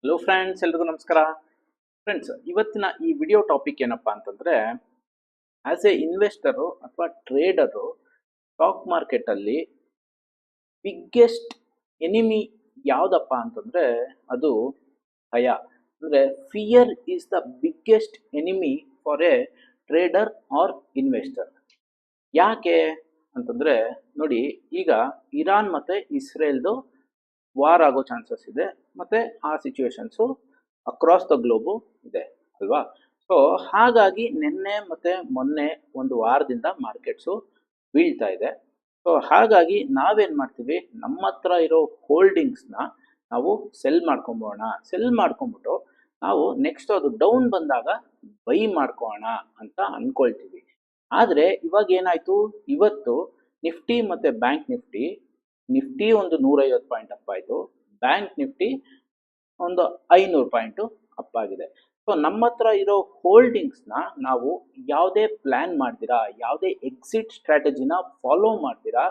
Hello friends, ಎಲ್ರಿಗೂ ನಮಸ್ಕಾರ. Friends, ಇವತ್ತಿನ ಈ ವಿಡಿಯೋ ಟಾಪಿಕ್ ಏನಪ್ಪಾ ಅಂತಂದ್ರೆ, ಆಸ್ ಎ ಇನ್ವೆಸ್ಟರು ಅಥವಾ ಟ್ರೇಡರು ಸ್ಟಾಕ್ ಮಾರ್ಕೆಟಲ್ಲಿ ಬಿಗ್ಗೆಸ್ಟ್ ಎನಿಮಿ ಯಾವುದಪ್ಪ ಅಂತಂದ್ರೆ ಅದು ಭಯ. ಅಂದರೆ fear is the biggest enemy for a trader or investor. ಯಾಕೆ ಅಂತಂದ್ರೆ ನೋಡಿ, ಈಗ ಇರಾನ್ ಮತ್ತೆ ಇಸ್ರೇಲ್ದು ವಾರ್ ಆಗೋ ಚಾನ್ಸಸ್ ಇದೆ, ಮತ್ತೆ ಆ ಸಿಚುವೇಶನ್ಸು ಅಕ್ರಾಸ್ ದ ಗ್ಲೋಬು ಇದೆ ಅಲ್ವಾ. ಸೊ ಹಾಗಾಗಿ ನಿನ್ನೆ ಮತ್ತೆ ಮೊನ್ನೆ ಒಂದು ವಾರದಿಂದ ಮಾರ್ಕೆಟ್ಸು ಬೀಳ್ತಾ ಇದೆ. ಸೊ ಹಾಗಾಗಿ ನಾವೇನು ಮಾಡ್ತೀವಿ, ನಮ್ಮ ಹತ್ರ ಇರೋ ಹೋಲ್ಡಿಂಗ್ಸ್ನ ನಾವು ಸೆಲ್ ಮಾಡ್ಕೊಂಬೋಣ. ಸೆಲ್ ಮಾಡ್ಕೊಂಬಿಟ್ಟು ನಾವು ನೆಕ್ಸ್ಟ್ ಅದು ಡೌನ್ ಬಂದಾಗ ಬೈ ಮಾಡ್ಕೋಣ ಅಂತ ಅನ್ಕೊಳ್ತೀವಿ. ಆದರೆ ಇವಾಗ ಏನಾಯಿತು, ಇವತ್ತು ನಿಫ್ಟಿ ಮತ್ತು ಬ್ಯಾಂಕ್ ನಿಫ್ಟಿ ಒಂದು 150 ಪಾಯಿಂಟ್ ಅಪ್ ಆಯಿತು, ಬ್ಯಾಂಕ್ ನಿಫ್ಟಿ ಒಂದು 500 ಪಾಯಿಂಟು ಅಪ್ ಆಗಿದೆ. ಸೊ ನಮ್ಮ ಹತ್ರ ಇರೋ ಹೋಲ್ಡಿಂಗ್ಸ್ನ ನಾವು ಯಾವುದೇ ಪ್ಲ್ಯಾನ್ ಮಾಡ್ದಿರಾ, ಯಾವುದೇ ಎಕ್ಸಿಟ್ ಸ್ಟ್ರಾಟಜಿನ ಫಾಲೋ ಮಾಡ್ದಿರಾ,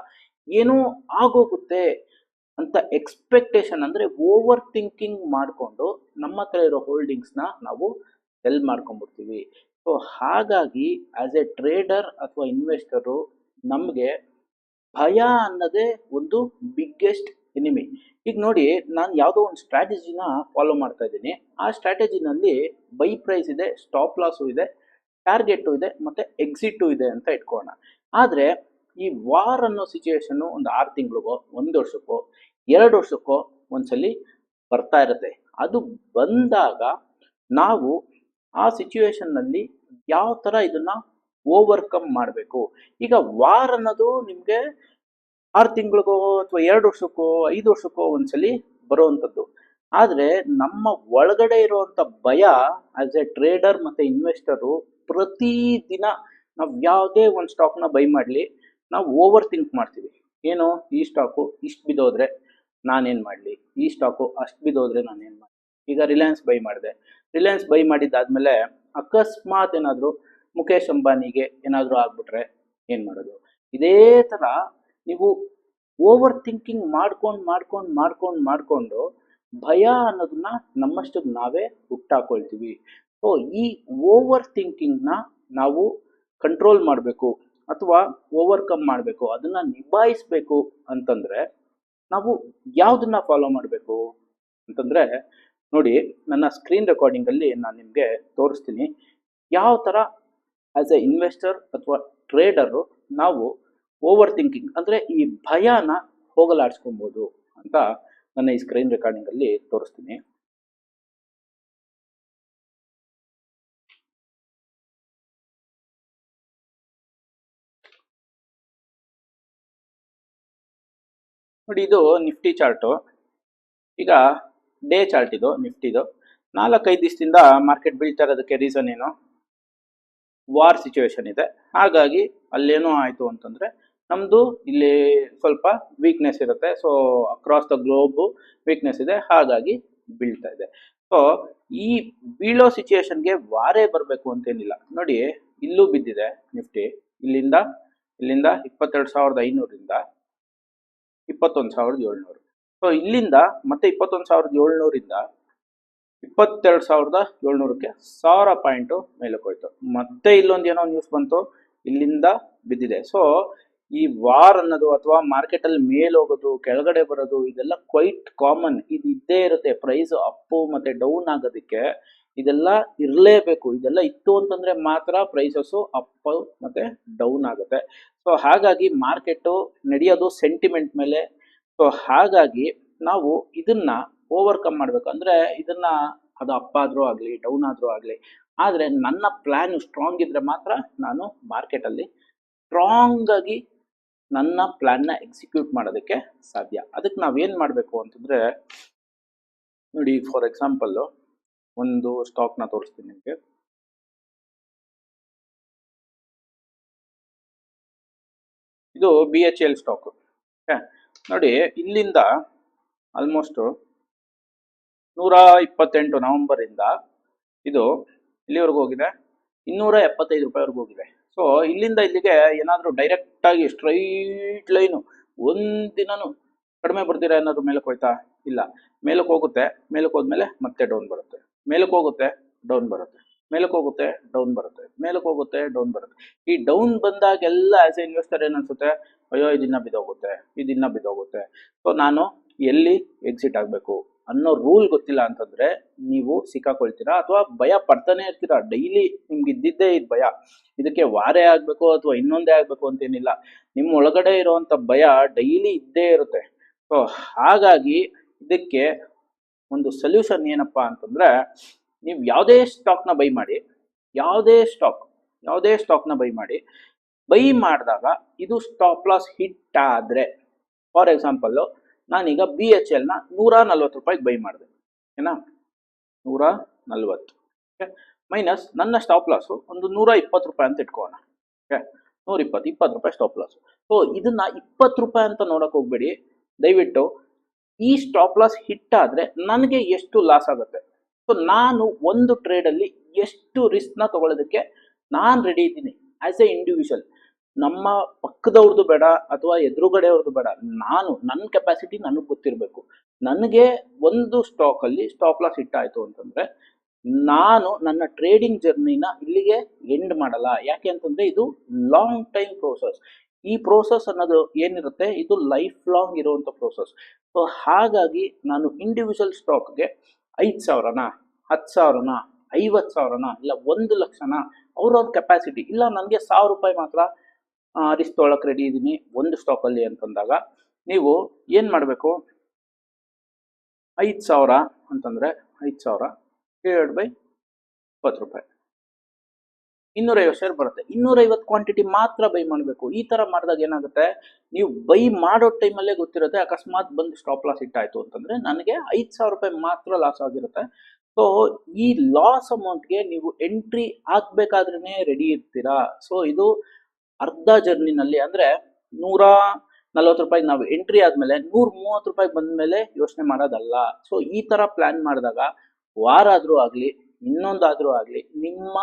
ಏನೋ ಆಗೋಗುತ್ತೆ ಅಂತ ಎಕ್ಸ್ಪೆಕ್ಟೇಷನ್ ಅಂದರೆ ಓವರ್ ಥಿಂಕಿಂಗ್ ಮಾಡಿಕೊಂಡು ನಮ್ಮ ಹತ್ರ ಇರೋ ಹೋಲ್ಡಿಂಗ್ಸ್ನ ನಾವು ಸೆಲ್ ಮಾಡ್ಕೊಂಡ್ಬಿಡ್ತೀವಿ. ಸೊ ಹಾಗಾಗಿ ಆ್ಯಸ್ ಎ ಟ್ರೇಡರ್ ಅಥವಾ ಇನ್ವೆಸ್ಟರು ನಮಗೆ ಭಯ ಅನ್ನೋದೇ ಒಂದು ಬಿಗ್ಗೆಸ್ಟ್ ಎನಿಮಿ. ಈಗ ನೋಡಿ, ನಾನು ಯಾವುದೋ ಒಂದು ಸ್ಟ್ರಾಟಜಿನ ಫಾಲೋ ಮಾಡ್ತಾ ಇದ್ದೀನಿ. ಆ ಸ್ಟ್ರಾಟಜಿನಲ್ಲಿ ಬೈ ಪ್ರೈಸ್ ಇದೆ, ಸ್ಟಾಪ್ ಲಾಸು ಇದೆ, ಟಾರ್ಗೆಟು ಇದೆ, ಮತ್ತು ಎಕ್ಸಿಟು ಇದೆ ಅಂತ ಇಟ್ಕೊಳ್ಳೋಣ. ಆದರೆ ಈ ವಾರ್ ಅನ್ನೋ ಸಿಚುವೇಶನ್ನು ಒಂದು 6 ತಿಂಗಳಿಗೋ 1 ವರ್ಷಕ್ಕೋ 2 ವರ್ಷಕ್ಕೋ ಒಂದ್ಸಲಿ ಬರ್ತಾ ಇರುತ್ತೆ. ಅದು ಬಂದಾಗ ನಾವು ಆ ಸಿಚುವೇಶನ್ನಲ್ಲಿ ಯಾವ ಥರ ಇದನ್ನು ಓವರ್ಕಮ್ ಮಾಡಬೇಕು. ಈಗ ವಾರ್ ಅನ್ನೋದು ನಿಮಗೆ 6 ತಿಂಗಳಿಗೋ ಅಥವಾ 2 ವರ್ಷಕ್ಕೋ 5 ವರ್ಷಕ್ಕೋ ಒಂದ್ಸಲಿ ಬರುವಂಥದ್ದು. ಆದರೆ ನಮ್ಮ ಒಳಗಡೆ ಇರುವಂಥ ಭಯ ಆಸ್ ಎ ಟ್ರೇಡರ್ ಮತ್ತು ಇನ್ವೆಸ್ಟರು, ಪ್ರತಿದಿನ ನಾವು ಯಾವುದೇ ಒಂದು ಸ್ಟಾಕ್ನ ಬೈ ಮಾಡಲಿ, ನಾವು ಓವರ್ ಥಿಂಕ್ ಮಾಡ್ತೀವಿ. ಏನು, ಈ ಸ್ಟಾಕು ಇಷ್ಟು ಬಿದ್ದೋದ್ರೆ ನಾನೇನು ಮಾಡಲಿ, ಈ ಸ್ಟಾಕು ಅಷ್ಟು ಬಿದ್ದೋದ್ರೆ ನಾನೇನು ಮಾಡಲಿ. ಈಗ ರಿಲಯನ್ಸ್ ಬೈ ಮಾಡಿದ್ದಾದಮೇಲೆ ಅಕಸ್ಮಾತ್ ಏನಾದರೂ ಮುಖೇಶ್ ಅಂಬಾನಿಗೆ ಏನಾದರೂ ಆಗ್ಬಿಟ್ರೆ ಏನು ಮಾಡೋದು? ಇದೇ ಥರ ನೀವು ಓವರ್ ಥಿಂಕಿಂಗ್ ಮಾಡ್ಕೊಂಡು ಭಯ ಅನ್ನೋದನ್ನ ನಮ್ಮಷ್ಟಕ್ಕೆ ನಾವೇ ಹುಟ್ಟಾಕೊಳ್ತೀವಿ. ಸೊ ಈ ಓವರ್ ಥಿಂಕಿಂಗ್ನ ನಾವು ಕಂಟ್ರೋಲ್ ಮಾಡಬೇಕು ಅಥವಾ ಓವರ್ಕಮ್ ಮಾಡಬೇಕು, ಅದನ್ನು ನಿಭಾಯಿಸಬೇಕು ಅಂತಂದರೆ ನಾವು ಯಾವುದನ್ನ ಫಾಲೋ ಮಾಡಬೇಕು ಅಂತಂದರೆ, ನೋಡಿ, ನನ್ನ ಸ್ಕ್ರೀನ್ ರೆಕಾರ್ಡಿಂಗಲ್ಲಿ ನಾನು ನಿಮಗೆ ತೋರಿಸ್ತೀನಿ ಯಾವ ಥರ ಆಸ್ ಎ ಇನ್ವೆಸ್ಟರ್ ಅಥವಾ ಟ್ರೇಡರು ನಾವು ಓವರ್ ಥಿಂಕಿಂಗ್ ಅಂದರೆ ಈ ಭಯನ ಹೋಗಲಾಡಿಸ್ಕೊಬೋದು ಅಂತ ನನ್ನ ಈ ಸ್ಕ್ರೀನ್ ರೆಕಾರ್ಡಿಂಗಲ್ಲಿ ತೋರಿಸ್ತೀನಿ. ನೋಡಿ, ಇದು ನಿಫ್ಟಿ ಚಾರ್ಟು. ಈಗ ಡೇ ಚಾರ್ಟ್ ಇದು ನಿಫ್ಟಿದು. 4-5 ದಿವಸದಿಂದ ಮಾರ್ಕೆಟ್ ಬೀಳ್ತಾ ಇರೋದಕ್ಕೆ ರೀಸನ್ ಏನು? ವಾರ್ ಸಿಚುವೇಶನ್ ಇದೆ. ಹಾಗಾಗಿ ಅಲ್ಲೇನೋ ಆಯಿತು ಅಂತಂದರೆ ನಮ್ಮದು ಇಲ್ಲಿ ಸ್ವಲ್ಪ ವೀಕ್ನೆಸ್ ಇರುತ್ತೆ. ಸೊ ಅಕ್ರಾಸ್ ದ ಗ್ಲೋಬು ವೀಕ್ನೆಸ್ ಇದೆ, ಹಾಗಾಗಿ ಬೀಳ್ತಾ ಇದೆ. ಸೊ ಈ ಬೀಳೋ ಸಿಚುವೇಶನ್ಗೆ ವಾರೇ ಬರಬೇಕು ಅಂತೇನಿಲ್ಲ. ನೋಡಿ, ಇಲ್ಲೂ ಬಿದ್ದಿದೆ ನಿಫ್ಟಿ. ಇಲ್ಲಿಂದ 22,500ರಿಂದ 21,700. ಸೊ ಇಲ್ಲಿಂದ ಮತ್ತೆ 21,700ರಿಂದ 22,700ಕ್ಕೆ 1000 ಪಾಯಿಂಟು ಮೇಲಕ್ಕೆ ಹೋಯ್ತು. ಮತ್ತೆ ಇಲ್ಲೊಂದು ಏನೋ ನ್ಯೂಸ್ ಬಂತು, ಇಲ್ಲಿಂದ ಬಿದ್ದಿದೆ. ಸೊ ಈ ವಾರ್ ಅನ್ನೋದು ಅಥವಾ ಮಾರ್ಕೆಟಲ್ಲಿ ಮೇಲೆ ಹೋಗೋದು ಕೆಳಗಡೆ ಬರೋದು ಇದೆಲ್ಲ ಕ್ವೈಟ್ ಕಾಮನ್. ಇದು ಇದ್ದೇ ಇರುತ್ತೆ. ಪ್ರೈಸ್ ಅಪ್ಪು ಮತ್ತು ಡೌನ್ ಆಗೋದಕ್ಕೆ ಇದೆಲ್ಲ ಇರಲೇಬೇಕು. ಇದೆಲ್ಲ ಇತ್ತು ಅಂತಂದರೆ ಮಾತ್ರ ಪ್ರೈಸಸ್ಸು ಅಪ್ ಮತ್ತು ಡೌನ್ ಆಗುತ್ತೆ. ಸೊ ಹಾಗಾಗಿ ಮಾರ್ಕೆಟು ನಡೆಯೋದು ಸೆಂಟಿಮೆಂಟ್ ಮೇಲೆ. ಸೊ ಹಾಗಾಗಿ ನಾವು ಇದನ್ನು ಓವರ್ಕಮ್ ಮಾಡಬೇಕು. ಅಂದರೆ ಇದನ್ನು ಅದು ಅಪ್ ಆದರೂ ಆಗಲಿ ಡೌನ್ ಆದರೂ ಆಗಲಿ, ಆದರೆ ನನ್ನ ಪ್ಲ್ಯಾನು ಸ್ಟ್ರಾಂಗ್ ಇದ್ದರೆ ಮಾತ್ರ ನಾನು ಮಾರ್ಕೆಟಲ್ಲಿ ಸ್ಟ್ರಾಂಗಾಗಿ ನನ್ನ ಪ್ಲ್ಯಾನ್ನ ಎಕ್ಸಿಕ್ಯೂಟ್ ಮಾಡೋದಕ್ಕೆ ಸಾಧ್ಯ. ಅದಕ್ಕೆ ನಾವೇನು ಮಾಡಬೇಕು ಅಂತಂದರೆ, ನೋಡಿ, ಫಾರ್ ಎಕ್ಸಾಂಪಲ್ಲು ಒಂದು ಸ್ಟಾಕ್ನ ತೋರಿಸ್ತೀನಿ ನಿಮಗೆ. ಇದು BHEL ಸ್ಟಾಕು. ಓಕೆ, ನೋಡಿ, ಇಲ್ಲಿಂದ ಆಲ್ಮೋಸ್ಟು 128 ನವಂಬರಿಂದ ಇದು ಇಲ್ಲಿವರೆಗೂ ಹೋಗಿದೆ, 275 ರೂಪಾಯಿವರೆಗೂ ಹೋಗಿದೆ. ಸೊ ಇಲ್ಲಿಂದ ಇಲ್ಲಿಗೆ ಏನಾದರೂ ಡೈರೆಕ್ಟಾಗಿ ಸ್ಟ್ರೈಟ್ ಲೈನು ಒಂದಿನೂ ಕಡಿಮೆ ಬರ್ತೀರಾ ಏನಾದರೂ ಮೇಲೆ ಹೋಯ್ತಾ? ಇಲ್ಲ, ಮೇಲಕ್ಕೆ ಹೋಗುತ್ತೆ, ಮೇಲಕ್ಕೆ ಹೋದ್ಮೇಲೆ ಮತ್ತೆ ಡೌನ್ ಬರುತ್ತೆ, ಮೇಲಕ್ಕೆ ಹೋಗುತ್ತೆ, ಡೌನ್ ಬರುತ್ತೆ, ಮೇಲಕ್ಕೆ ಹೋಗುತ್ತೆ, ಡೌನ್ ಬರುತ್ತೆ, ಮೇಲಕ್ಕೆ ಹೋಗುತ್ತೆ, ಡೌನ್ ಬರುತ್ತೆ. ಈ ಡೌನ್ ಬಂದಾಗೆಲ್ಲ ಆಸ್ ಎ ಇನ್ವೆಸ್ಟರ್ ಏನನ್ಸುತ್ತೆ, ಅಯ್ಯೋ ಇದಿನ್ನ ಬಿದ್ದೋಗುತ್ತೆ, ಇದಿನ್ನ ಬಿದ್ದೋಗುತ್ತೆ, ಸೊ ನಾನು ಎಲ್ಲಿ ಎಕ್ಸಿಟ್ ಆಗಬೇಕು ಅನ್ನೋ ರೂಲ್ ಗೊತ್ತಿಲ್ಲ ಅಂತಂದ್ರೆ ನೀವು ಸಿಕ್ಕಾಕೊಳ್ತೀರಾ ಅಥವಾ ಭಯ ಪಡ್ತಾನೆ ಇರ್ತೀರಾ. ಡೈಲಿ ನಿಮ್ಗೆ ಇದ್ದಿದ್ದೇ ಇದು ಭಯ, ಇದಕ್ಕೆ ವಾರೇ ಆಗ್ಬೇಕು ಅಥವಾ ಇನ್ನೊಂದೇ ಆಗ್ಬೇಕು ಅಂತೇನಿಲ್ಲ, ನಿಮ್ಮ ಒಳಗಡೆ ಇರುವಂತ ಭಯ ಡೈಲಿ ಇದ್ದೇ ಇರುತ್ತೆ. ಸೊ ಹಾಗಾಗಿ ಇದಕ್ಕೆ ಒಂದು ಸೊಲ್ಯೂಷನ್ ಏನಪ್ಪಾ ಅಂತಂದ್ರೆ, ನೀವು ಯಾವುದೇ ಸ್ಟಾಕ್ನ ಬೈ ಮಾಡಿ, ಯಾವುದೇ ಸ್ಟಾಕ್ನ ಬೈ ಮಾಡಿ, ಬೈ ಮಾಡಿದಾಗ ಇದು ಸ್ಟಾಪ್ ಲಾಸ್ ಹಿಟ್ ಆದ್ರೆ, ಫಾರ್ ಎಕ್ಸಾಂಪಲ್ ನಾನೀಗ BHL ನ 140 ರೂಪಾಯಿಗೆ ಬೈ ಮಾಡಿದೆ, ಓಕೆನಾ, 140 ಮೈನಸ್ ನನ್ನ ಸ್ಟಾಪ್ ಲಾಸು ಒಂದು 120 ರೂಪಾಯಿ ಅಂತ ಇಟ್ಕೋಣ. ಓಕೆ, 120 ರೂಪಾಯಿ ಸ್ಟಾಪ್ ಲಾಸ್. ಸೊ ಇದನ್ನ 20 ರೂಪಾಯಿ ಅಂತ ನೋಡಕ್ ಹೋಗ್ಬೇಡಿ ದಯವಿಟ್ಟು. ಈ ಸ್ಟಾಪ್ ಲಾಸ್ ಹಿಟ್ ಆದ್ರೆ ನನಗೆ ಎಷ್ಟು ಲಾಸ್ ಆಗುತ್ತೆ, ಸೊ ನಾನು ಒಂದು ಟ್ರೇಡಲ್ಲಿ ಎಷ್ಟು ರಿಸ್ಕ್ನ ತಗೊಳ್ಳೋದಕ್ಕೆ ನಾನು ರೆಡಿ ಇದ್ದೀನಿ ಆಸ್ ಎ ಇಂಡಿವಿಜುವಲ್. ನಮ್ಮ ಪಕ್ಕದವ್ರದ್ದು ಬೇಡ ಅಥವಾ ಎದುರುಗಡೆಯವ್ರದ್ದು ಬೇಡ, ನನ್ನ ಕೆಪಾಸಿಟಿ ನನಗೆ ಗೊತ್ತಿರಬೇಕು. ನನಗೆ ಒಂದು ಸ್ಟಾಕಲ್ಲಿ ಸ್ಟಾಪ್ ಲಾಸ್ ಹಿಟ್ ಆಯಿತು ಅಂತಂದರೆ ನಾನು ನನ್ನ ಟ್ರೇಡಿಂಗ್ ಜರ್ನಿನ ಇಲ್ಲಿಗೆ ಎಂಡ್ ಮಾಡಲ್ಲ. ಯಾಕೆ ಅಂತಂದರೆ ಇದು ಲಾಂಗ್ ಟೈಮ್ ಪ್ರೋಸೆಸ್. ಈ ಪ್ರೋಸೆಸ್ ಅನ್ನೋದು ಏನಿರುತ್ತೆ ಇದು ಲೈಫ್ ಲಾಂಗ್ ಇರುವಂಥ ಪ್ರೋಸೆಸ್. ಸೊ ಹಾಗಾಗಿ ನಾನು ಇಂಡಿವಿಜುವಲ್ ಸ್ಟಾಕ್ಗೆ 5,000ನ 10,000ನ 50,000ನ ಇಲ್ಲ 1,00,000ನ ಅವ್ರವ್ರ ಕೆಪಾಸಿಟಿ, ಇಲ್ಲ ನನಗೆ 1,000 ರೂಪಾಯಿ ಮಾತ್ರ ರಿಸ್ಕ್ ತೊಗೊಳಕ್ಕೆ ರೆಡಿ ಇದ್ದೀನಿ ಒಂದು ಸ್ಟಾಕಲ್ಲಿ ಅಂತಂದಾಗ ನೀವು ಏನು ಮಾಡಬೇಕು, 5,000 ಅಂತಂದರೆ 5,000 ಡಿವೈಡ್ ಬೈ 20 ರೂಪಾಯಿ, 250 ಶೇರ್ ಬರುತ್ತೆ. 250 ಕ್ವಾಂಟಿಟಿ ಮಾತ್ರ ಬೈ ಮಾಡಬೇಕು. ಈ ಥರ ಮಾಡಿದಾಗ ಏನಾಗುತ್ತೆ, ನೀವು ಬೈ ಮಾಡೋ ಟೈಮಲ್ಲೇ ಗೊತ್ತಿರುತ್ತೆ ಅಕಸ್ಮಾತ್ ಬಂದು ಸ್ಟಾಪ್ ಲಾಸ್ ಹಿಟ್ ಆಯಿತು ಅಂತಂದರೆ ನನಗೆ 5,000 ರೂಪಾಯಿ ಮಾತ್ರ ಲಾಸ್ ಆಗಿರುತ್ತೆ. ಸೊ ಈ ಲಾಸ್ ಅಮೌಂಟ್ಗೆ ನೀವು ಎಂಟ್ರಿ ಆಗಬೇಕಾದ್ರೇ ರೆಡಿ ಇರ್ತೀರಾ. ಸೊ ಇದು ಅರ್ಧ ಜರ್ನಿನಲ್ಲಿ ಅಂದರೆ 140 ರೂಪಾಯಿಗೆ ನಾವು ಎಂಟ್ರಿ ಆದಮೇಲೆ 130 ರೂಪಾಯಿಗೆ ಬಂದ ಮೇಲೆ ಯೋಚನೆ ಮಾಡೋದಲ್ಲ. ಸೊ ಈ ಥರ ಪ್ಲ್ಯಾನ್ ಮಾಡಿದಾಗ ವಾರ ಆದರೂ ಆಗಲಿ ಇನ್ನೊಂದಾದರೂ ಆಗಲಿ ನಿಮ್ಮ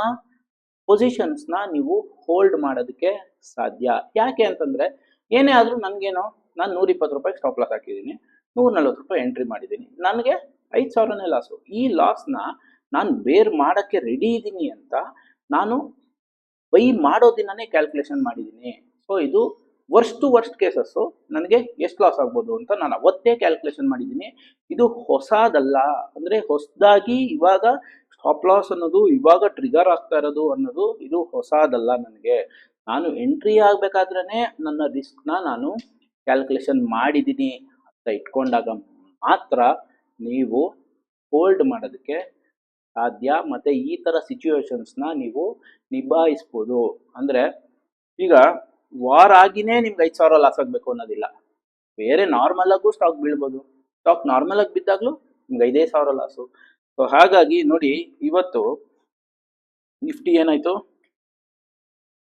ಪೊಸಿಷನ್ಸ್ನ ನೀವು ಹೋಲ್ಡ್ ಮಾಡೋದಕ್ಕೆ ಸಾಧ್ಯ. ಯಾಕೆ ಅಂತಂದರೆ ಏನೇ ಆದರೂ ನನಗೇನೋ ನಾನು 120 ರೂಪಾಯಿಗೆ ಸ್ಟಾಪ್ ಲಾಸ್ ಹಾಕಿದ್ದೀನಿ, 140 ರೂಪಾಯಿ ಎಂಟ್ರಿ ಮಾಡಿದ್ದೀನಿ, ನನಗೆ 5,000ನೇ ಲಾಸು. ಈ ಲಾಸ್ನ ನಾನು ಬೇರ್ ಮಾಡೋಕ್ಕೆ ರೆಡಿ ಇದ್ದೀನಿ ಅಂತ ನಾನು ಬೈ ಮಾಡೋ ದಿನನೇ ಕ್ಯಾಲ್ಕುಲೇಷನ್ ಮಾಡಿದ್ದೀನಿ. ಸೊ ಇದು ವರ್ಸ್ಟ್ ಕೇಸಸ್ಸು ನನಗೆ ಎಷ್ಟು ಲಾಸ್ ಆಗ್ಬೋದು ಅಂತ ನಾನು ಅವತ್ತೇ ಕ್ಯಾಲ್ಕುಲೇಷನ್ ಮಾಡಿದ್ದೀನಿ. ಇದು ಹೊಸದಲ್ಲ, ಅಂದರೆ ಹೊಸದಾಗಿ ಇವಾಗ ಸ್ಟಾಪ್ ಲಾಸ್ ಅನ್ನೋದು ಇವಾಗ ಟ್ರಿಗರ್ ಆಗ್ತಾ ಇರೋದು ಅನ್ನೋದು ಇದು ಹೊಸದಲ್ಲ ನನಗೆ. ನಾನು ಎಂಟ್ರಿ ಆಗಬೇಕಾದ್ರೇ ನನ್ನ ರಿಸ್ಕ್ನ ನಾನು ಕ್ಯಾಲ್ಕುಲೇಷನ್ ಮಾಡಿದ್ದೀನಿ ಅಂತ ಇಟ್ಕೊಂಡಾಗ ಮಾತ್ರ ನೀವು ಹೋಲ್ಡ್ ಮಾಡೋದಕ್ಕೆ ಸಾಧ್ಯ. ಮತ್ತು ಈ ಥರ ಸಿಚುವೇಶನ್ಸ್ನ ನೀವು ನಿಭಾಯಿಸ್ಬೋದು. ಅಂದರೆ ಈಗ ವಾರ ಆಗಿನೇ ನಿಮ್ಗೆ 5,000 ಲಾಸ್ ಆಗಬೇಕು ಅನ್ನೋದಿಲ್ಲ. ಬೇರೆ ನಾರ್ಮಲಾಗೂ ಸ್ಟಾಕ್ ಬೀಳ್ಬೋದು, ಸ್ಟಾಕ್ ನಾರ್ಮಲಾಗಿ ಬಿದ್ದಾಗಲೂ ನಿಮ್ಗೆ 5,000 ಲಾಸು. ಸೊ ಹಾಗಾಗಿ ನೋಡಿ, ಇವತ್ತು ನಿಫ್ಟಿ ಏನಾಯಿತು,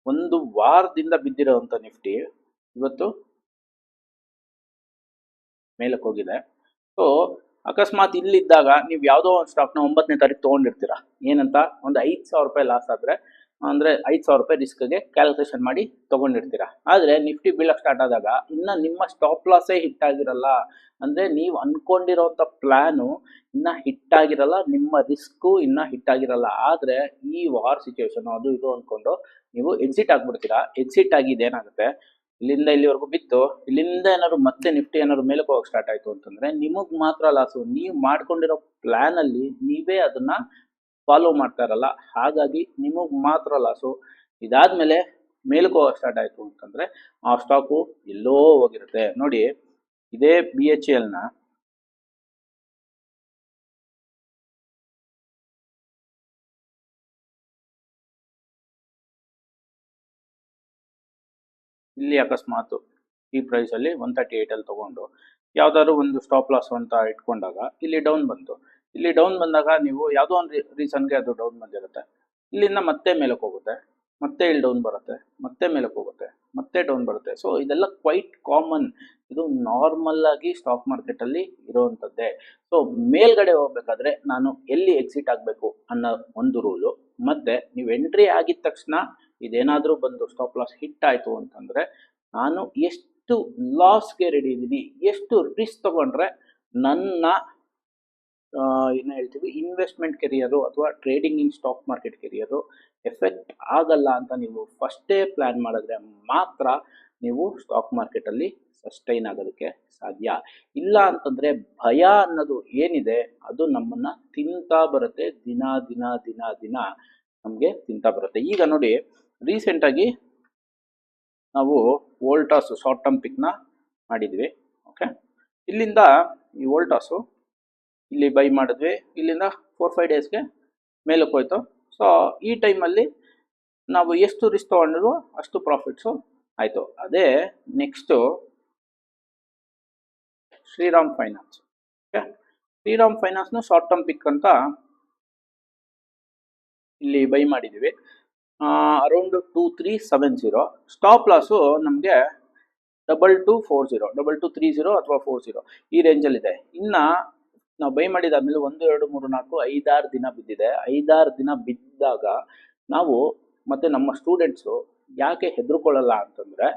ಒಂದು ವಾರದಿಂದ ಬಿದ್ದಿರೋವಂಥ ನಿಫ್ಟಿ ಇವತ್ತು ಮೇಲಕ್ಕೆ ಹೋಗಿದೆ. ಸೊ ಅಕಸ್ಮಾತ್ ಇಲ್ಲಿದ್ದಾಗ ನೀವು ಯಾವುದೋ ಒಂದು ಸ್ಟಾಕ್ನ 9ನೇ ತಾರೀಕು ತೊಗೊಂಡಿರ್ತೀರ, ಏನಂತ ಒಂದು 5,000 ರೂಪಾಯಿ ಲಾಸ್ ಆದರೆ ಅಂದರೆ 5,000 ರೂಪಾಯಿ ರಿಸ್ಕ್ಗೆ ಕ್ಯಾಲ್ಕುಲೇಷನ್ ಮಾಡಿ ತೊಗೊಂಡಿರ್ತೀರ. ಆದರೆ ನಿಫ್ಟಿ ಬೀಳಕ್ಕೆ ಸ್ಟಾರ್ಟ್ ಆದಾಗ ಇನ್ನು ನಿಮ್ಮ ಸ್ಟಾಪ್ ಲಾಸೇ ಹಿಟ್ ಆಗಿರಲ್ಲ. ಅಂದರೆ ನೀವು ಅಂದ್ಕೊಂಡಿರೋಂಥ ಪ್ಲ್ಯಾನು ಇನ್ನೂ ಹಿಟ್ ಆಗಿರಲ್ಲ, ನಿಮ್ಮ ರಿಸ್ಕು ಇನ್ನೂ ಹಿಟ್ ಆಗಿರಲ್ಲ. ಆದರೆ ಈ ವಾರ್ ಸಿಚುವೇಶನು ಅದು ಇದು ಅಂದ್ಕೊಂಡು ನೀವು ಎಕ್ಸಿಟ್ ಆಗಿಬಿಡ್ತೀರಾ. ಎಕ್ಸಿಟ್ ಆಗಿದ್ದು ಏನಾಗುತ್ತೆ, ಇಲ್ಲಿಂದ ಇಲ್ಲಿವರೆಗೂ ಬಿತ್ತು, ಇಲ್ಲಿಂದ ಏನಾದ್ರು ಮತ್ತೆ ನಿಫ್ಟಿ ಏನಾದ್ರು ಮೇಲಕ್ಕೆ ಹೋಗಕ್ಕೆ ಸ್ಟಾರ್ಟ್ ಆಯಿತು ಅಂತಂದರೆ ನಿಮಗೆ ಮಾತ್ರ ಲಾಸು. ನೀವು ಮಾಡ್ಕೊಂಡಿರೋ ಪ್ಲ್ಯಾನಲ್ಲಿ ನೀವೇ ಅದನ್ನು ಫಾಲೋ ಮಾಡ್ತಾ ಇರಲ್ಲ, ಹಾಗಾಗಿ ನಿಮಗೆ ಮಾತ್ರ ಲಾಸು. ಇದಾದಮೇಲೆ ಮೇಲಕ್ಕೆ ಹೋಗಕ್ಕೆ ಸ್ಟಾರ್ಟ್ ಆಯಿತು ಅಂತಂದರೆ ಆ ಸ್ಟಾಕು ಎಲ್ಲೋ ಹೋಗಿರುತ್ತೆ. ನೋಡಿ, ಇದೇ BHLನ ಇಲ್ಲಿ ಅಕಸ್ಮಾತ್ ಈ ಪ್ರೈಸಲ್ಲಿ 138 ತೊಗೊಂಡು ಯಾವುದಾದ್ರು ಒಂದು ಸ್ಟಾಪ್ ಲಾಸ್ ಅಂತ ಇಟ್ಕೊಂಡಾಗ ಇಲ್ಲಿ ಡೌನ್ ಬಂತು. ಇಲ್ಲಿ ಡೌನ್ ಬಂದಾಗ ನೀವು ಯಾವುದೋ ಒಂದು ರೀಸನ್ಗೆ ಅದು ಡೌನ್ ಬಂದಿರುತ್ತೆ. ಇಲ್ಲಿಂದ ಮತ್ತೆ ಮೇಲಕ್ಕೆ ಹೋಗುತ್ತೆ, ಮತ್ತೆ ಇಲ್ಲಿ ಡೌನ್ ಬರುತ್ತೆ, ಮತ್ತೆ ಮೇಲಕ್ಕೆ ಹೋಗುತ್ತೆ, ಮತ್ತೆ ಡೌನ್ ಬರುತ್ತೆ. ಸೊ ಇದೆಲ್ಲ ಕ್ವೈಟ್ ಕಾಮನ್, ಇದು ನಾರ್ಮಲ್ ಆಗಿ ಸ್ಟಾಕ್ ಮಾರ್ಕೆಟಲ್ಲಿ ಇರೋವಂಥದ್ದೇ. ಸೊ ಮೇಲ್ಗಡೆ ಹೋಗ್ಬೇಕಾದ್ರೆ ನಾನು ಎಲ್ಲಿ ಎಕ್ಸಿಟ್ ಆಗಬೇಕು ಅನ್ನೋ ಒಂದು ರೂಲು, ಮತ್ತು ನೀವು ಎಂಟ್ರಿ ಆಗಿದ ತಕ್ಷಣ ಇದೇನಾದರೂ ಬಂದು ಸ್ಟಾಪ್ ಲಾಸ್ ಹಿಟ್ ಆಯಿತು ಅಂತಂದರೆ ನಾನು ಎಷ್ಟು ಲಾಸ್ಗೆ ರೆಡಿ ಇದ್ದೀನಿ, ಎಷ್ಟು ರಿಸ್ಕ್ ತೊಗೊಂಡ್ರೆ ನನ್ನ ಏನು ಹೇಳ್ತೀವಿ ಇನ್ವೆಸ್ಟ್ಮೆಂಟ್ ಕೆರಿಯರು ಅಥವಾ trading in stock market career effect ಆಗಲ್ಲ ಅಂತ ನೀವು ಫಸ್ಟೇ ಪ್ಲ್ಯಾನ್ ಮಾಡಿದ್ರೆ ಮಾತ್ರ ನೀವು ಸ್ಟಾಕ್ ಮಾರ್ಕೆಟಲ್ಲಿ ಸಸ್ಟೈನ್ ಆಗೋದಕ್ಕೆ ಸಾಧ್ಯ. ಇಲ್ಲ ಅಂತಂದರೆ ಭಯ ಅನ್ನೋದು ಏನಿದೆ ಅದು ನಮ್ಮನ್ನು ತಿಂತಾ ಬರುತ್ತೆ, ದಿನ ದಿನ ದಿನ ದಿನ ನಮಗೆ ತಿಂತಾ ಬರುತ್ತೆ. ಈಗ ನೋಡಿ, ರೀಸೆಂಟಾಗಿ ನಾವು ವೋಲ್ಟಾಸ್ ಶಾರ್ಟ್ ಟರ್ಮ್ ಪಿಕ್ನ ಮಾಡಿದ್ವಿ. ಓಕೆ, ಇಲ್ಲಿಂದ ಈ ವೋಲ್ಟಾಸು ಇಲ್ಲಿ ಬೈ ಮಾಡಿದ್ವಿ, ಇಲ್ಲಿಂದ 4-5 ಡೇಸ್ಗೆ ಮೇಲಕ್ಕೆ ಹೋಯ್ತು. ಸೊ ಈ ಟೈಮಲ್ಲಿ ನಾವು ಎಷ್ಟು ರಿಸ್ಕ್ ತೊಗೊಂಡಿದ್ವೋ ಅಷ್ಟು ಪ್ರಾಫಿಟ್ಸು ಆಯಿತು. ಅದೇ next Shriram finance. Okay, Shriram ಫೈನಾನ್ಸ್ನ ಶಾರ್ಟ್ ಟರ್ಮ್ ಪಿಕ್ ಅಂತ ಇಲ್ಲಿ ಬೈ ಮಾಡಿದ್ದೀವಿ, ಅರೌಂಡ್ 2370. ಸ್ಟಾಪ್ ಲಾಸು ನಮಗೆ 2240, 2230 ಅಥವಾ 40 ಈ ರೇಂಜಲ್ಲಿದೆ. ಇನ್ನು ನಾವು ಬೈ ಮಾಡಿದಾದ್ಮೇಲೆ 1, 2, 3, 4, 5-6 ದಿನ ಬಿದ್ದಿದೆ. 5-6 ದಿನ ಬಿದ್ದಾಗ ನಾವು ಮತ್ತು ನಮ್ಮ ಸ್ಟೂಡೆಂಟ್ಸು ಯಾಕೆ ಹೆದರ್ಕೊಳ್ಳಲ್ಲ ಅಂತಂದರೆ,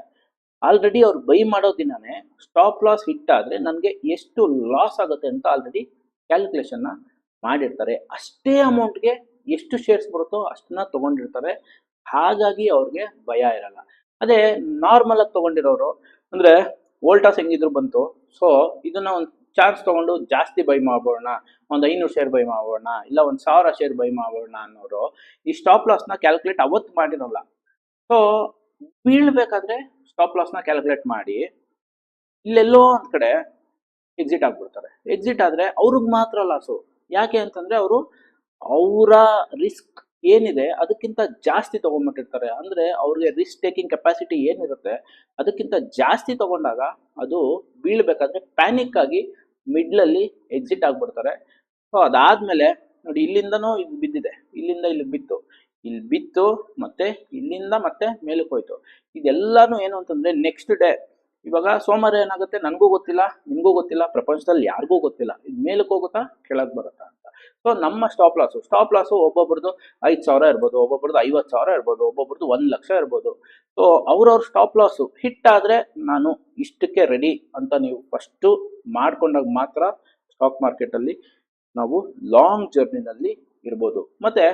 ಆಲ್ರೆಡಿ ಅವ್ರು ಬೈ ಮಾಡೋ ದಿನವೇ ಸ್ಟಾಪ್ ಲಾಸ್ ಹಿಟ್ಟಾದರೆ ನನಗೆ ಎಷ್ಟು ಲಾಸ್ ಆಗುತ್ತೆ ಅಂತ ಆಲ್ರೆಡಿ ಕ್ಯಾಲ್ಕುಲೇಷನ್ನ ಮಾಡಿರ್ತಾರೆ. ಅಷ್ಟೇ ಅಮೌಂಟ್ಗೆ ಎಷ್ಟು ಶೇರ್ಸ್ ಬರುತ್ತೋ ಅಷ್ಟನ್ನ ತೊಗೊಂಡಿರ್ತಾರೆ. ಹಾಗಾಗಿ ಅವ್ರಿಗೆ ಭಯ ಇರಲ್ಲ. ಅದೇ ನಾರ್ಮಲಾಗಿ ತೊಗೊಂಡಿರೋರು ಅಂದರೆ ವೋಲ್ಟಾಸ್ ಹೆಂಗಿದ್ರು ಬಂತು, ಸೊ ಇದನ್ನು ಒಂದು ಚಾನ್ಸ್ ತೊಗೊಂಡು ಜಾಸ್ತಿ ಬೈ ಮಾಡೋಣ, ಒಂದು 500 ಶೇರ್ ಬೈ ಮಾಡೋಣ, ಇಲ್ಲ 1000 ಶೇರ್ ಬೈ ಮಾಡೋಣ ಅನ್ನೋರು ಈ ಸ್ಟಾಪ್ ಲಾಸ್ನ ಕ್ಯಾಲ್ಕುಲೇಟ್ ಅವತ್ತು ಮಾಡಿರೋಲ್ಲ. ಸೊ ಬೀಳ್ಬೇಕಾದ್ರೆ ಸ್ಟಾಪ್ ಲಾಸ್ನ ಕ್ಯಾಲ್ಕುಲೇಟ್ ಮಾಡಿ ಇಲ್ಲೆಲ್ಲೋ ಒಂದು ಕಡೆ ಎಕ್ಸಿಟ್ ಆಗ್ಬಿಡ್ತಾರೆ. ಎಕ್ಸಿಟ್ ಆದರೆ ಅವ್ರಿಗೆ ಮಾತ್ರ ಲಾಸು. ಯಾಕೆ ಅಂತಂದರೆ ಅವರು ಅವರ ರಿಸ್ಕ್ ಏನಿದೆ ಅದಕ್ಕಿಂತ ಜಾಸ್ತಿ ತೊಗೊಂಡ್ಬಿಟ್ಟಿರ್ತಾರೆ. ಅಂದರೆ ಅವ್ರಿಗೆ ರಿಸ್ಕ್ ಟೇಕಿಂಗ್ ಕೆಪಾಸಿಟಿ ಏನಿರುತ್ತೆ ಅದಕ್ಕಿಂತ ಜಾಸ್ತಿ ತೊಗೊಂಡಾಗ ಅದು ಬೀಳ್ಬೇಕಾದ್ರೆ ಪ್ಯಾನಿಕ್ ಆಗಿ ಮಿಡ್ಲಲ್ಲಿ ಎಕ್ಸಿಟ್ ಆಗಿಬಿಡ್ತಾರೆ. ಸೊ ಅದಾದಮೇಲೆ ನೋಡಿ, ಇಲ್ಲಿಂದನೂ ಇದು ಬಿದ್ದಿದೆ, ಇಲ್ಲಿಂದ ಇಲ್ಲಿ ಬಿತ್ತು, ಇಲ್ಲಿ ಬಿತ್ತು, ಮತ್ತೆ ಇಲ್ಲಿಂದ ಮತ್ತೆ ಮೇಲಕ್ಕೆ ಹೋಯ್ತು. ಇದೆಲ್ಲನೂ ಏನು ಅಂತಂದರೆ ನೆಕ್ಸ್ಟ್ ಡೇ, ಇವಾಗ ಸೋಮವಾರ ಏನಾಗುತ್ತೆ ನನಗೂ ಗೊತ್ತಿಲ್ಲ, ನಿಮಗೂ ಗೊತ್ತಿಲ್ಲ, ಪ್ರಪಂಚದಲ್ಲಿ ಯಾರಿಗೂ ಗೊತ್ತಿಲ್ಲ ಇದು ಮೇಲಕ್ಕೆ ಹೋಗುತ್ತಾ ಕೆಳಗೆ ಬರುತ್ತಾ ಅಂತ. ಸೊ ನಮ್ಮ ಸ್ಟಾಪ್ ಲಾಸು ಒಬ್ಬೊಬ್ರದ್ದು 5,000 ಇರ್ಬೋದು, ಒಬ್ಬೊಬ್ರದ್ದು 50,000 ಇರ್ಬೋದು, ಒಬ್ಬೊಬ್ರದ್ದು 1,00,000 ಇರ್ಬೋದು. ಸೊ ಅವ್ರವ್ರ ಸ್ಟಾಪ್ ಲಾಸು ಹಿಟ್ಟಾದರೆ ನಾನು ಇಷ್ಟಕ್ಕೆ ರೆಡಿ ಅಂತ ನೀವು ಫಸ್ಟು ಮಾಡ್ಕೊಂಡಾಗ ಮಾತ್ರ ಸ್ಟಾಕ್ ಮಾರ್ಕೆಟಲ್ಲಿ ನಾವು ಲಾಂಗ್ ಜರ್ನಿನಲ್ಲಿ ಇರ್ಬೋದು. ಮತ್ತು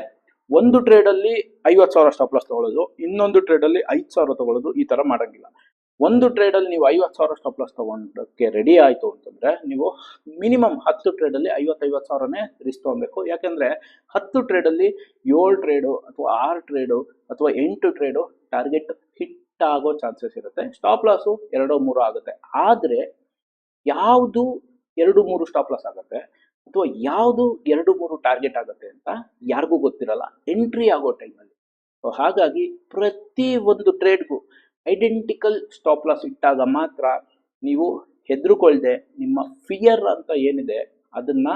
ಒಂದು ಟ್ರೇಡಲ್ಲಿ 50,000 ಸ್ಟಾಪ್ ಲಾಸ್ ತೊಗೊಳ್ಳೋದು, ಇನ್ನೊಂದು ಟ್ರೇಡಲ್ಲಿ 5,000 ತೊಗೊಳ್ಳೋದು, ಈ ಥರ ಮಾಡೋಂಗಿಲ್ಲ. ಒಂದು ಟ್ರೇಡಲ್ಲಿ ನೀವು 50,000 ಸ್ಟಾಪ್ ಲಾಸ್ ತೊಗೊಂಡಕ್ಕೆ ರೆಡಿ ಆಯಿತು ಅಂತಂದರೆ ನೀವು ಮಿನಿಮಮ್ 10 ಟ್ರೇಡಲ್ಲಿ 50,000ನೇ ರಿಸ್ಕ್ ತೊಗೊಬೇಕು. ಯಾಕೆಂದರೆ 10 ಟ್ರೇಡಲ್ಲಿ 7 ಟ್ರೇಡು ಅಥವಾ 6 ಟ್ರೇಡು ಅಥವಾ 8 ಟ್ರೇಡು ಟಾರ್ಗೆಟ್ ಹಿಟ್ ಆಗೋ ಚಾನ್ಸಸ್ ಇರುತ್ತೆ. ಸ್ಟಾಪ್ ಲಾಸು 2-3 ಆಗುತ್ತೆ. ಆದರೆ ಯಾವುದು 2-3 ಸ್ಟಾಪ್ ಲಾಸ್ ಆಗುತ್ತೆ ಅಥವಾ ಯಾವುದು 2-3 ಟಾರ್ಗೆಟ್ ಆಗುತ್ತೆ ಅಂತ ಯಾರಿಗೂ ಗೊತ್ತಿರಲ್ಲ ಎಂಟ್ರಿ ಆಗೋ ಟೈಮಲ್ಲಿ. ಸೊ ಹಾಗಾಗಿ ಪ್ರತಿ ಒಂದು ಟ್ರೇಡ್ಗೂ ಐಡೆಂಟಿಕಲ್ ಸ್ಟಾಪ್ ಲಾಸ್ ಇಟ್ಟಾಗ ಮಾತ್ರ ನೀವು ಹೆದರ್ಕೊಳ್ದೆ ನಿಮ್ಮ ಫಿಯರ್ ಅಂತ ಏನಿದೆ ಅದನ್ನು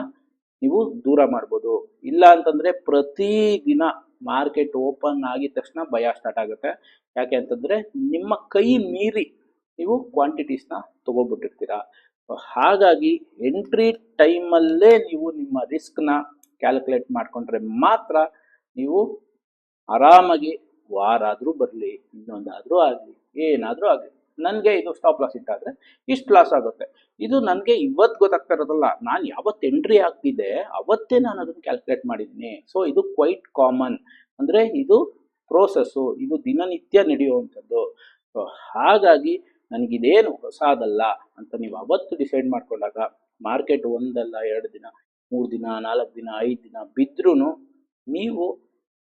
ನೀವು ದೂರ ಮಾಡ್ಬೋದು. ಇಲ್ಲ ಅಂತಂದರೆ ಪ್ರತಿದಿನ ಮಾರ್ಕೆಟ್ ಓಪನ್ ಆಗಿದ ತಕ್ಷಣ ಭಯ ಸ್ಟಾರ್ಟ್ ಆಗುತ್ತೆ. ಯಾಕೆ ಅಂತಂದರೆ ನಿಮ್ಮ ಕೈ ಮೀರಿ ನೀವು ಕ್ವಾಂಟಿಟೀಸ್ನ ತೊಗೊಬಿಟ್ಟಿರ್ತೀರ. ಹಾಗಾಗಿ ಎಂಟ್ರಿ ಟೈಮಲ್ಲೇ ನೀವು ನಿಮ್ಮ ರಿಸ್ಕ್ನ ಕ್ಯಾಲ್ಕುಲೇಟ್ ಮಾಡಿಕೊಂಡ್ರೆ ಮಾತ್ರ ನೀವು ಆರಾಮಾಗಿ ವಾರ ಆದರೂ ಬರಲಿ, ಇನ್ನೊಂದಾದರೂ ಆಗಲಿ, ಏನಾದರೂ ಆಗಲಿ, ನನಗೆ ಇದು ಸ್ಟಾಪ್ ಲಾಸ್ ಇಟ್ಟಾದರೆ ಇಷ್ಟು ಲಾಸ್ ಆಗುತ್ತೆ. ಇದು ನನಗೆ ಇವತ್ತು ಗೊತ್ತಾಗ್ತಾ ಇರೋದಲ್ಲ, ನಾನು ಯಾವತ್ತು ಎಂಟ್ರಿ ಆಗ್ತಿದ್ದೆ ಅವತ್ತೇ ನಾನು ಅದನ್ನು ಕ್ಯಾಲ್ಕುಲೇಟ್ ಮಾಡಿದ್ದೀನಿ. ಸೊ ಇದು ಕ್ವೈಟ್ ಕಾಮನ್, ಅಂದರೆ ಇದು ಪ್ರೋಸೆಸ್ಸು, ಇದು ದಿನನಿತ್ಯ ನಡೆಯುವಂಥದ್ದು. ಸೊ ಹಾಗಾಗಿ ನನಗಿದೇನು ಹೊಸದಲ್ಲ ಅಂತ ನೀವು ಅವತ್ತು ಡಿಸೈಡ್ ಮಾಡ್ಕೊಂಡಾಗ ಮಾರ್ಕೆಟ್ 1 ಅಲ್ಲ 2 ದಿನ 3 ದಿನ 4 ದಿನ 5 ದಿನ ಬಿದ್ದರೂ ನೀವು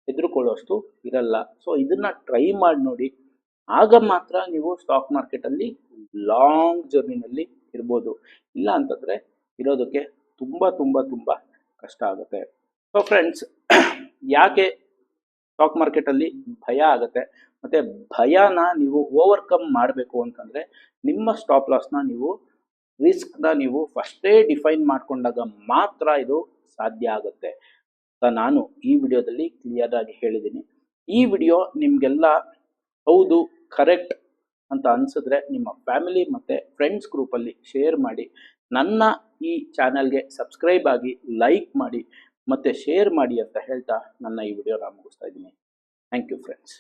ಹೆದರ್ಕೊಳ್ಳೋಷ್ಟು ಇರಲ್ಲ. ಸೊ ಇದನ್ನು ಟ್ರೈ ಮಾಡಿ ನೋಡಿ, ಆಗ ಮಾತ್ರ ನೀವು ಸ್ಟಾಕ್ ಮಾರ್ಕೆಟಲ್ಲಿ ಲಾಂಗ್ ಜರ್ನಿನಲ್ಲಿ ಇರ್ಬೋದು. ಇಲ್ಲ ಅಂತಂದರೆ ಇರೋದಕ್ಕೆ ತುಂಬ ತುಂಬ ತುಂಬ ಕಷ್ಟ ಆಗುತ್ತೆ. ಸೊ ಫ್ರೆಂಡ್ಸ್, ಯಾಕೆ ಸ್ಟಾಕ್ ಮಾರ್ಕೆಟಲ್ಲಿ ಭಯ ಆಗುತ್ತೆ ಮತ್ತು ಭಯನ ನೀವು ಓವರ್ಕಮ್ ಮಾಡಬೇಕು ಅಂತಂದರೆ ನಿಮ್ಮ ಸ್ಟಾಪ್ ಲಾಸ್ನ ನೀವು ರಿಸ್ಕ್ನ ನೀವು ಫಸ್ಟೇ ಡಿಫೈನ್ ಮಾಡಿಕೊಂಡಾಗ ಮಾತ್ರ ಇದು ಸಾಧ್ಯ ಆಗುತ್ತೆ ಅಂತ ನಾನು ಈ ವಿಡಿಯೋದಲ್ಲಿ ಕ್ಲಿಯರ್ ಆಗಿ ಹೇಳಿದ್ದೀನಿ. ಈ ವಿಡಿಯೋ ನಿಮಗೆಲ್ಲ ಹೌದು ಕರೆಕ್ಟ್ ಅಂತ ಅನಿಸಿದ್ರೆ ನಿಮ್ಮ ಫ್ಯಾಮಿಲಿ ಮತ್ತು ಫ್ರೆಂಡ್ಸ್ ಗ್ರೂಪಲ್ಲಿ ಶೇರ್ ಮಾಡಿ, ನನ್ನ ಈ ಚಾನಲ್ಗೆ ಸಬ್ಸ್ಕ್ರೈಬ್ ಆಗಿ, ಲೈಕ್ ಮಾಡಿ ಮತ್ತು ಶೇರ್ ಮಾಡಿ ಅಂತ ಹೇಳ್ತಾ ನನ್ನ ಈ ವಿಡಿಯೋನ ಮುಗಿಸ್ತಾ ಇದ್ದೀನಿ. Thank you friends.